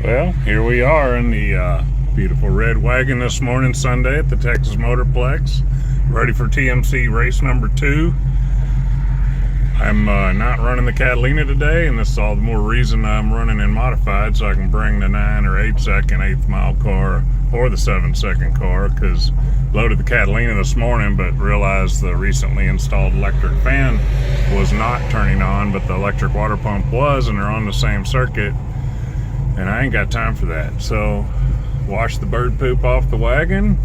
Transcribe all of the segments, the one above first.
Well, here we are in the beautiful red wagon this morning, Sunday at the Texas Motorplex, ready for TMC race number 2. I'm not running the Catalina today, and this is all the more reason I'm running in modified, so I can bring the 9 or 8 second 8th mile car or the 7 second car, because loaded the Catalina this morning but realized the recently installed electric fan was not turning on, but the electric water pump was, and they're on the same circuit. And I ain't got time for that. So, wash the bird poop off the wagon,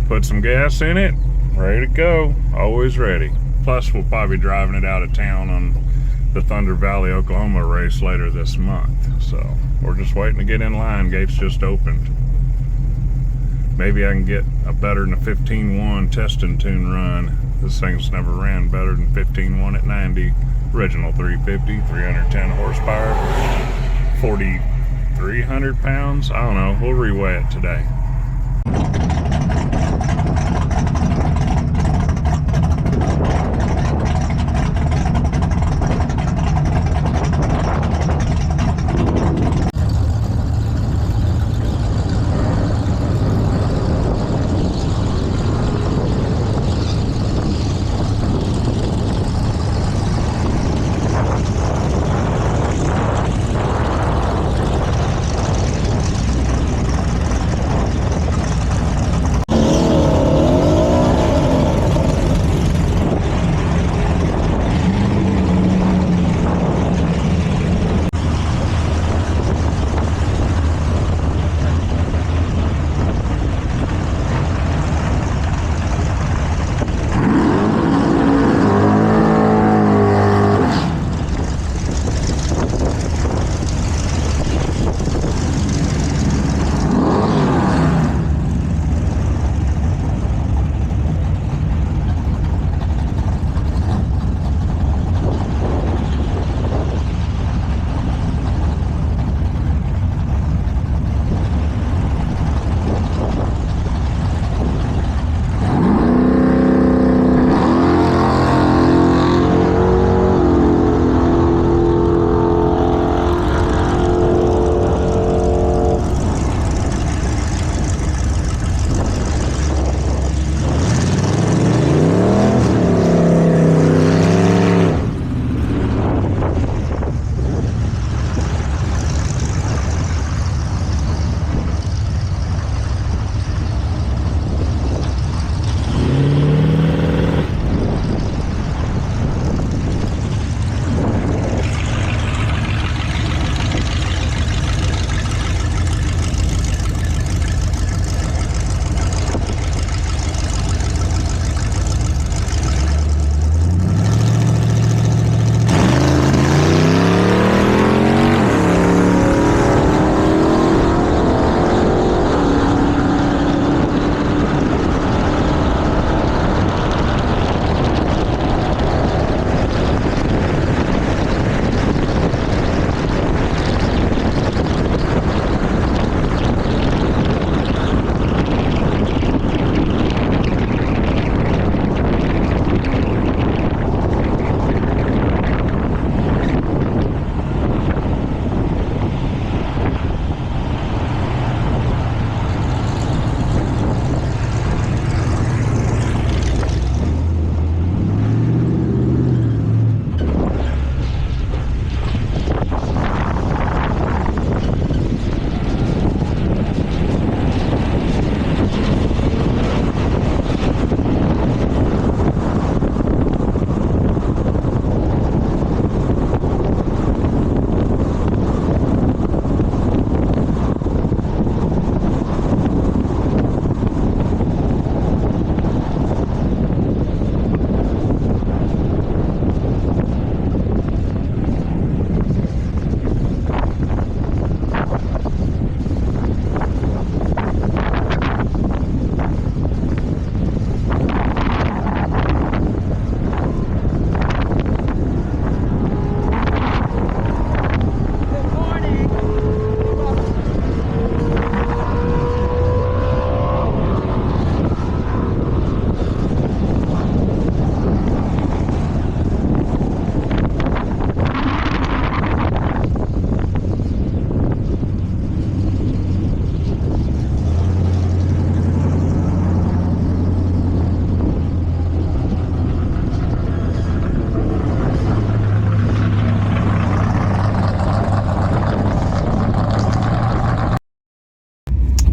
put some gas in it, ready to go. Always ready. Plus, we'll probably be driving it out of town on the Thunder Valley, Oklahoma race later this month. So, we're just waiting to get in line. Gates just opened. Maybe I can get a better than a 15.1 test and tune run. This thing's never ran better than 15.1 at 90. Original 350, 310 horsepower, 4,300 pounds. I don't know. We'll reweigh it today.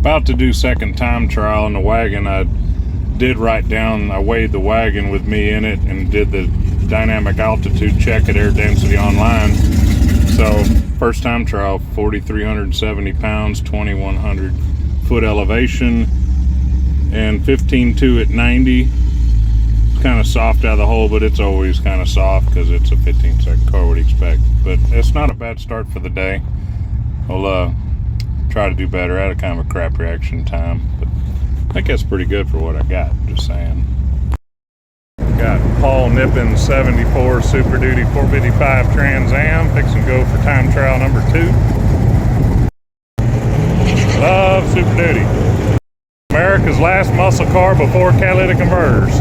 about to do second time trial in the wagon. I did write down, I weighed the wagon with me in it and did the dynamic altitude check at Air Density online. So first time trial, 4,370 pounds, 2,100 foot elevation, and 15.2 at 90. It's kind of soft out of the hole, but it's always kind of soft because it's a 15-second car, would expect. But it's not a bad start for the day. I'll try to do better. I had a kind of a crap reaction time, but I think that's pretty good for what I got, just saying. Got Paul Nippin 74 Super Duty 455 Trans Am, fixing to go for time trial number 2. Love Super Duty. America's last muscle car before catalytic converters.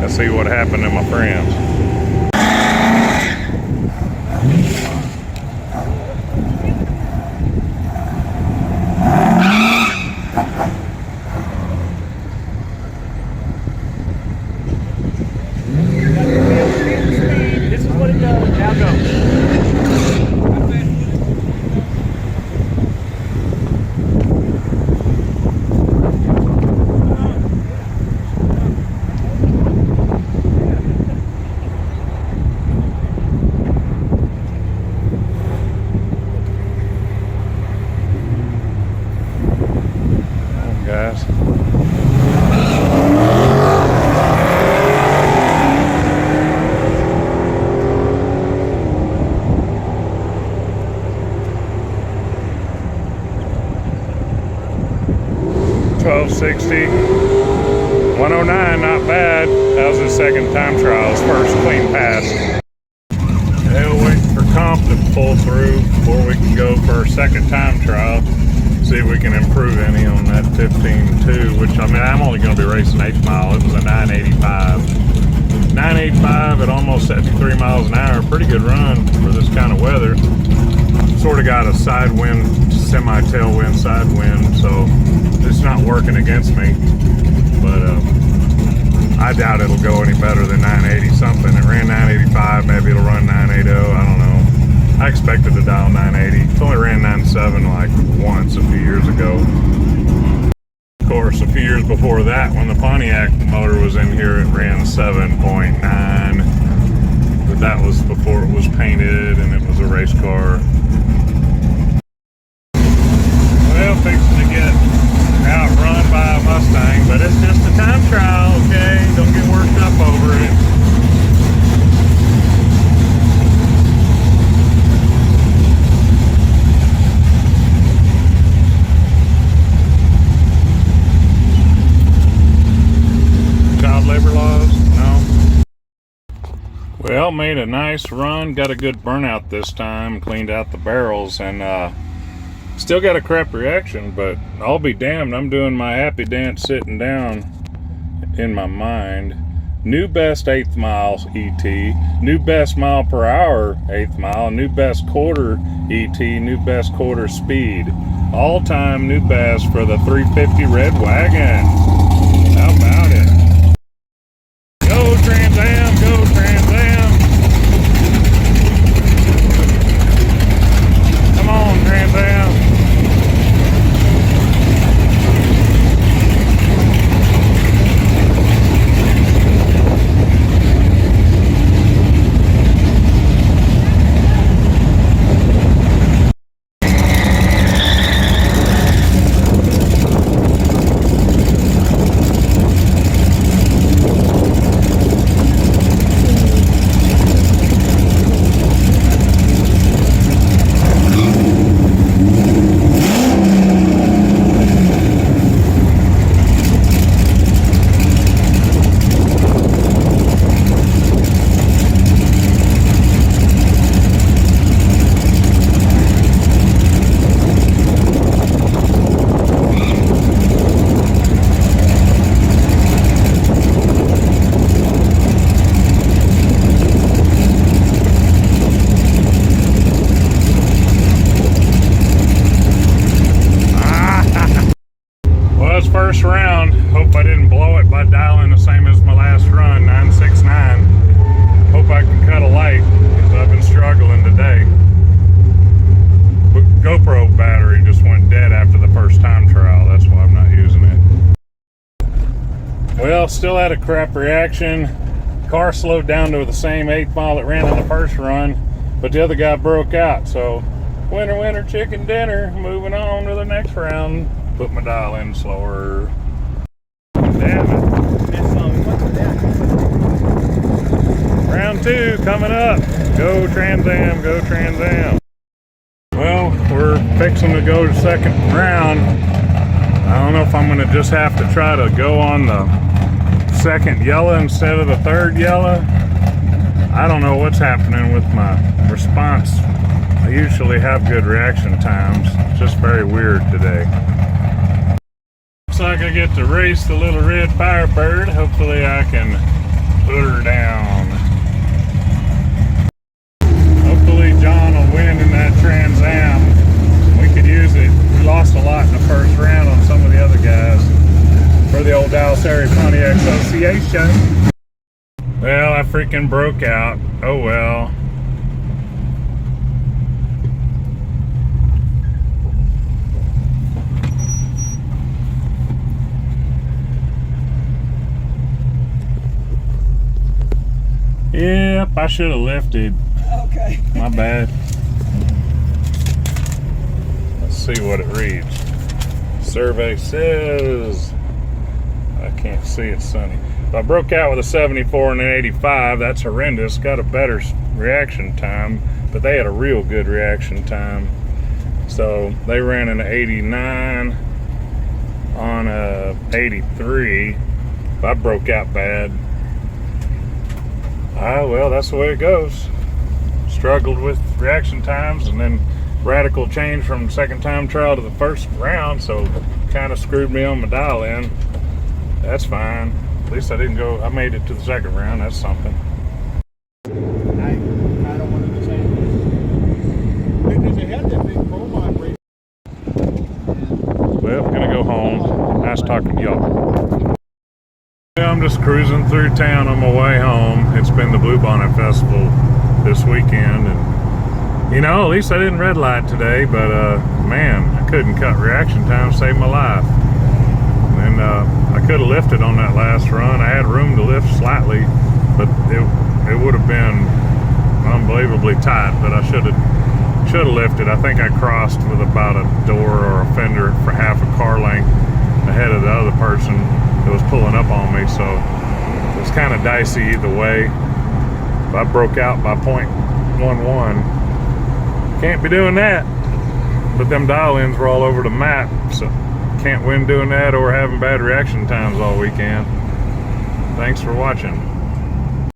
Let's see what happened to my friends. This is what it does. Now go. Guys. $12.60, 109, not bad. That was his second time trial, his first clean pass. They'll wait for comp to pull through before we can go for our second time trial. See if we can improve any on that 15.2, which, I mean, I'm only going to be racing 8th mile. It was a 985. 985 at almost 73 miles an hour. Pretty good run for this kind of weather. Sort of got a side wind, semi-tailwind, side wind, so it's not working against me. But I doubt it'll go any better than 980 something. It ran 985, maybe it'll run 980, I don't know. I expected to dial 980. It only ran 97 like once a few years ago. Of course, a few years before that, when the Pontiac motor was in here, it ran 7.9. But that was before it was painted and it was a race car. Well, fixing to get outrun by a Mustang, but it's just a time trial, okay? Don't get worked up over it. Labor laws? No. Well, made a nice run, got a good burnout this time, cleaned out the barrels, and still got a crap reaction, but I'll be damned, I'm doing my happy dance sitting down in my mind. New best 8th mile ET, new best mile per hour 8th mile, new best quarter ET, new best quarter speed. All-time new best for the 350 Red Wagon. How about it? Go Trans Am, go Trans Am. Come on, Trans Am. Well, still had a crap reaction. Car slowed down to the same 8th mile it ran in the first run, but the other guy broke out. So winner, winner, chicken dinner. Moving on to the next round. Put my dial in slower. Damn it. Round 2 coming up. Go Trans Am, go Trans Am. Well, we're fixing to go to second round. I don't know if I'm going to just have to try to go on the second yellow instead of the third yellow. I don't know what's happening with my response. I usually have good reaction times. It's just very weird today. Looks like I get to race the little red Firebird. Hopefully I can put her down. Hopefully John will win in that Trans Am. We could use it. We lost a lot in the first round on some of the other guys for the old Dallas Area Pontiac Association. Well, I freaking broke out. Oh well. Yep, I should have lifted. Okay. My bad. Let's see what it reads. Survey says, I can't see, it's sunny. If I broke out with a 74 and an 85, that's horrendous. Got a better reaction time, but they had a real good reaction time. So they ran an 89 on a 83. If I broke out bad, well, that's the way it goes. Struggled with reaction times and then radical change from second time trial to the first round, so kind of screwed me on my dial in. That's fine. At least I didn't go, I made it to the second round. That's something. I don't want to say because they had that big robot race. Well, I'm gonna go home. Nice talking to y'all. I'm just cruising through town on my way home. It's been the Bluebonnet Festival this weekend, and you know, at least I didn't red light today, but man, I couldn't cut reaction time, save my life. And I could have lifted on that last run. I had room to lift slightly, but it would have been unbelievably tight, but I should have lifted. I think I crossed with about a door or a fender for half a car length ahead of the other person that was pulling up on me, so it was kind of dicey either way. If I broke out by 0.11, can't be doing that. But them dial-ins were all over the map, so can't win doing that or having bad reaction times all weekend. Thanks for watching.